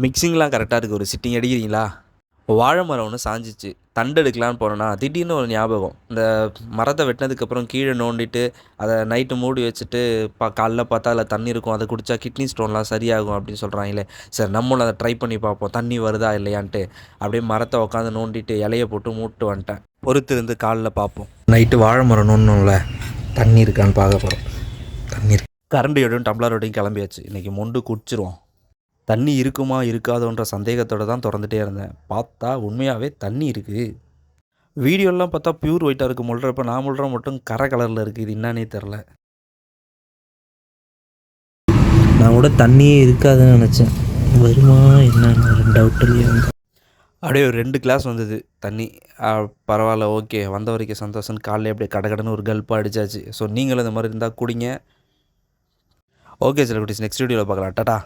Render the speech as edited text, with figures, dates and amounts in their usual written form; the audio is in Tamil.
மிக்சிங்லாம் கரெக்டாக இருக்குது. ஒரு சிட்டிங் அடிக்கிறீங்களா? வாழை மரம் ஒன்று சாஞ்சிச்சு. தண்டு எடுக்கலான்னு போனேன்னா திடீர்னு ஒரு ஞாபகம். இந்த மரத்தை வெட்டினதுக்கப்புறம் கீழே நோண்டிட்டு அதை நைட்டு மூடி வச்சுட்டு காலைல பார்த்தா அதில் தண்ணி இருக்கும். அதை குடித்தா கிட்னி ஸ்டோன்லாம் சரியாகும் அப்படின்னு சொல்கிறாங்களே. சரி நம்மளும் அதை ட்ரை பண்ணி பார்ப்போம், தண்ணி வருதா இல்லையான்ட்டு. அப்படியே மரத்தை உட்காந்து நோண்டிட்டு இலையை போட்டு மூட்டு வந்துட்டேன். பொறுத்து இருந்து காலைல பார்ப்போம். நைட்டு வாழை மரம் நோண்டணும்ல, தண்ணி இருக்கான்னு பார்க்க போகிறோம். தண்ணி இருக்கு. கரண்டியோடையும் டம்ளரோடையும் கிளம்பியாச்சு. இன்றைக்கி மொண்டு குடிச்சிருவோம். தண்ணி இருக்குமா இருக்காதோன்ற சந்தேகத்தோடு தான் திறந்துட்டே இருந்தேன். பார்த்தா உண்மையாகவே தண்ணி இருக்குது. வீடியோலாம் பார்த்தா பியூர் ஒயிட்டாக இருக்குது. முள்ளுறப்ப நான் முள்ளுற மட்டும் கரை கலரில் இருக்குது. இது என்னன்னே தெரில. நான் கூட தண்ணியே இருக்காதுன்னு நினச்சேன். வருமா என்னன்னு ஒரு டவுட்லேயே வந்து அப்படியே ஒரு 2 கிளாஸ் வந்தது தண்ணி. பரவாயில்ல, ஓகே, வந்த வரைக்கும் சந்தோஷம்னு காலையில் அப்படியே கடகடன்னு ஒரு கல்ப்பாக அடித்தாச்சு. ஸோ நீங்களும் இந்த மாதிரி இருந்தால் குடிங்க. ஓகே சில குட்டீஸ், நெக்ஸ்ட் வீடியோவில் பார்க்கலாம். டாடா.